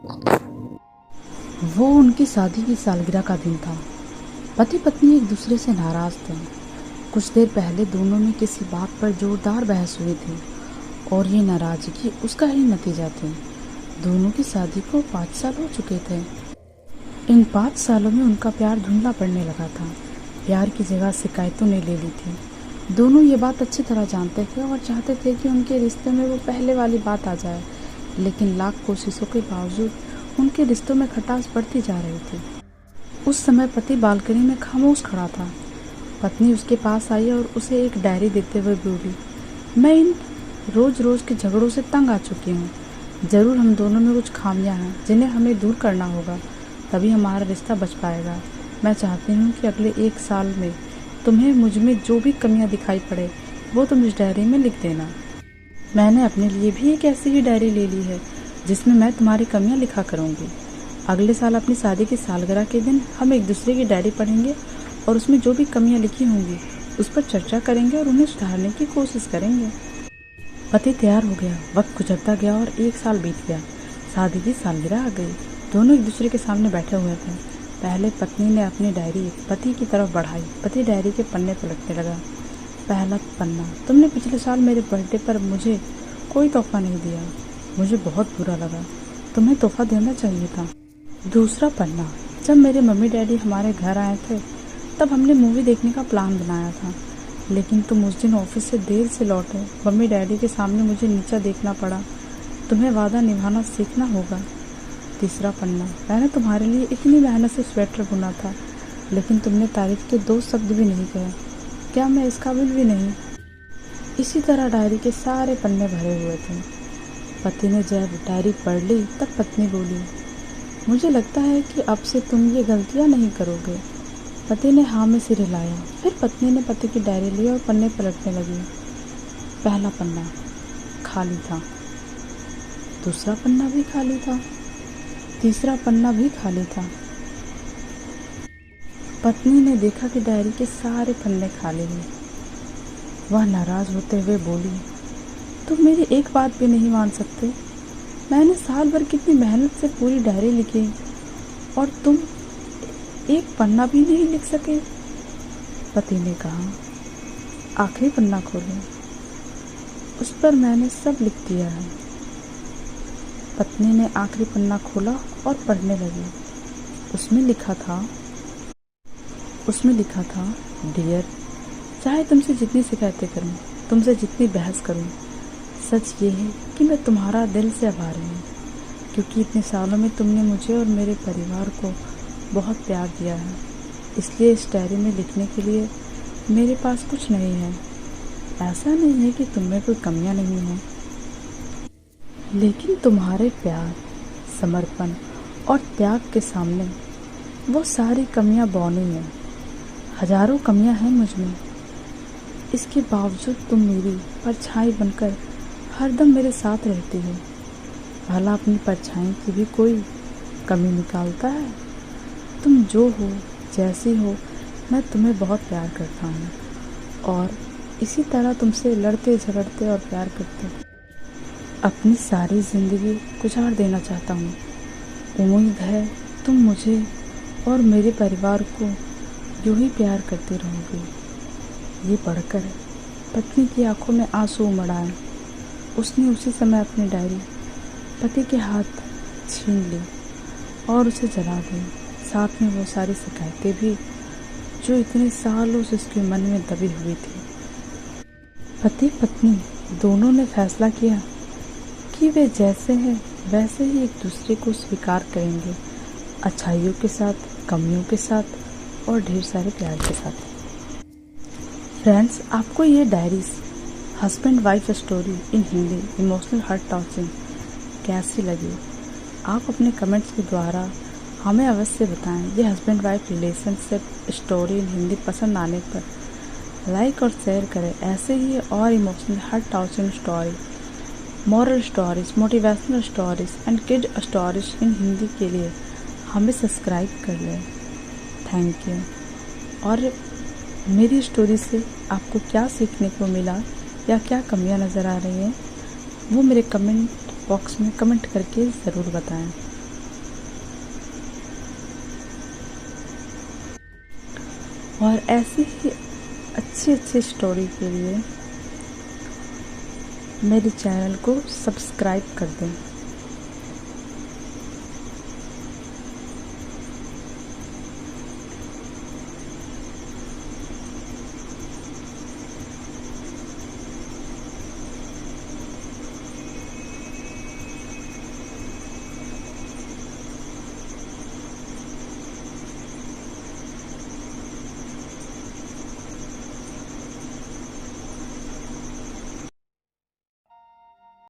वो उनकी शादी की सालगिरह का दिन था। पति पत्नी एक दूसरे से नाराज थे। कुछ देर पहले दोनों में किसी बात पर जोरदार बहस हुई थी और ये नाराजगी उसका ही नतीजा थी। दोनों की शादी को 5 साल हो चुके थे। इन 5 सालों में उनका प्यार धुंधला पड़ने लगा था। प्यार की जगह शिकायतों ने ले ली थी। दोनों ये बात अच्छी तरह जानते थे और चाहते थे कि उनके रिश्ते में वो पहले वाली बात आ जाए, लेकिन लाख कोशिशों के बावजूद उनके रिश्तों में खटास बढ़ती जा रही थी। उस समय पति बालकनी में खामोश खड़ा था। पत्नी उसके पास आई और उसे एक डायरी देते हुए बोली, मैं इन रोज रोज के झगड़ों से तंग आ चुकी हूँ। ज़रूर हम दोनों में कुछ खामियां हैं जिन्हें हमें दूर करना होगा, तभी हमारा रिश्ता बच पाएगा। मैं चाहती हूँ कि अगले 1 साल में तुम्हें मुझ में जो भी कमियां दिखाई पड़े वो तुम इस डायरी में लिख देना। मैंने अपने लिए भी एक ऐसी ही डायरी ले ली है जिसमें मैं तुम्हारी कमियां लिखा करूँगी। अगले साल अपनी शादी की सालगिरह के दिन हम एक दूसरे की डायरी पढ़ेंगे और उसमें जो भी कमियां लिखी होंगी उस पर चर्चा करेंगे और उन्हें सुधारने की कोशिश करेंगे। पति तैयार हो गया। वक्त गुजरता गया और 1 साल बीत गया। शादी की सालगिरह आ गई। दोनों एक दूसरे के सामने बैठे हुए थे। पहले पत्नी ने अपनी डायरी पति की तरफ बढ़ाई। पति डायरी के पन्ने पलटने लगा। पहला पन्ना, तुमने पिछले साल मेरे बर्थडे पर मुझे कोई तोहफा नहीं दिया। मुझे बहुत बुरा लगा। तुम्हें तोहफा देना चाहिए था। दूसरा पन्ना, जब मेरे मम्मी डैडी हमारे घर आए थे तब हमने मूवी देखने का प्लान बनाया था, लेकिन तुम उस दिन ऑफिस से देर से लौटे। मम्मी डैडी के सामने मुझे नीचा देखना पड़ा। तुम्हें वादा निभाना सीखना होगा। तीसरा पन्ना, मैंने तुम्हारे लिए इतनी मेहनत से स्वेटर बुना था, लेकिन तुमने तारीफ के 2 शब्द भी नहीं कहे। क्या मैं इस काबिल भी नहीं? इसी तरह डायरी के सारे पन्ने भरे हुए थे। पति ने जब डायरी पढ़ ली तब पत्नी बोली, मुझे लगता है कि अब से तुम ये गलतियां नहीं करोगे। पति ने हाँ में सिर हिलाया। फिर पत्नी ने पति की डायरी ली और पन्ने पलटने लगी। पहला पन्ना खाली था। दूसरा पन्ना भी खाली था। तीसरा पन्ना भी खाली था। पत्नी ने देखा कि डायरी के सारे पन्ने खाली हैं। वह नाराज होते हुए बोली, तुम मेरी एक बात भी नहीं मान सकते। मैंने साल भर कितनी मेहनत से पूरी डायरी लिखी और तुम एक पन्ना भी नहीं लिख सके। पति ने कहा, आखिरी पन्ना खोलो, उस पर मैंने सब लिख दिया है। पत्नी ने आखिरी पन्ना खोला और पढ़ने लगी। उसमें लिखा था, डियर, चाहे तुमसे जितनी शिकायतें करूं, तुमसे जितनी बहस करूं, सच ये है कि मैं तुम्हारा दिल से आभारी हूँ, क्योंकि इतने सालों में तुमने मुझे और मेरे परिवार को बहुत प्यार दिया है। इसलिए इस डायरी में लिखने के लिए मेरे पास कुछ नहीं है। ऐसा नहीं है कि तुम में कोई कमियां नहीं हैं, लेकिन तुम्हारे प्यार, समर्पण और त्याग के सामने वो सारी कमियां बौनी हैं। हजारों कमियां हैं मुझ में, इसके बावजूद तुम मेरी परछाई बनकर हरदम मेरे साथ रहती हो। भला अपनी परछाई की भी कोई कमी निकालता है? तुम जो हो, जैसी हो, मैं तुम्हें बहुत प्यार करता हूँ और इसी तरह तुमसे लड़ते झगड़ते और प्यार करते अपनी सारी ज़िंदगी गुजार देना चाहता हूँ। उम्मीद है तुम मुझे और मेरे परिवार को यूं ही प्यार करते रहोगे। ये पढ़कर पत्नी की आंखों में आंसू उमड़ आए। उसने उसी समय अपनी डायरी पति के हाथ छीन ली और उसे जला दी, साथ में वो सारी शिकायतें भी जो इतने सालों से उसके मन में दबी हुई थी। पति पत्नी दोनों ने फैसला किया कि वे जैसे हैं वैसे ही एक दूसरे को स्वीकार करेंगे, अच्छाइयों के साथ, कमियों के साथ और ढेर सारे प्यार के साथ। फ्रेंड्स, आपको ये diaries husband wife story in Hindi emotional heart touching कैसी लगी? आप अपने कमेंट्स के द्वारा हमें अवश्य बताएं। ये husband wife relationship story in Hindi पसंद आने पर लाइक और शेयर करें। ऐसे ही और emotional heart touching story, moral stories, motivational stories and kid stories in Hindi के लिए हमें सब्सक्राइब कर लें। Thank you. और मेरी स्टोरी से आपको क्या सीखने को मिला या क्या कमियां नज़र आ रही हैं, वो मेरे कमेंट बॉक्स में कमेंट करके ज़रूर बताएं। और ऐसी ही अच्छी अच्छी स्टोरी के लिए मेरे चैनल को सब्सक्राइब कर दें।